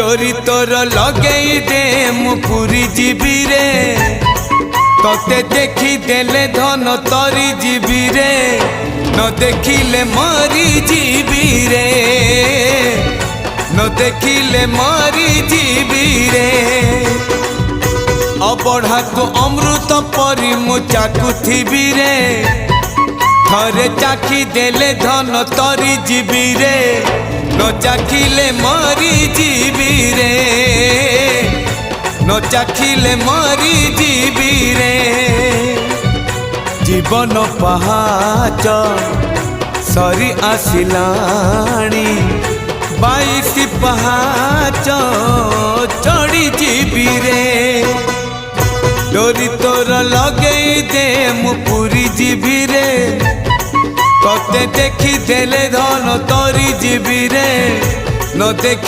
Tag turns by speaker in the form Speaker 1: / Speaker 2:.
Speaker 1: डोरी तोर लगेई दे मु पुरी जीवी रे तोते देखी देले धन तरी जीवी रे न देखिले मरी जीवी रे न देखिले मरी जीवी रे अबढ़ा को अमृत परी मु चाकुथिबी रे थरे चाखी देले धन तरी जीवी रे न चाखिले मरी जीवी रे न चाखिले मरी जीवी रे जीवन पहाच सरी आसिलाणी 22 पहाच चढ़ी जीवी रे डोरी तोर लगेई दे मु पुरी जीवी रे तोते देखी देले धन तरी जीवी रे न देखी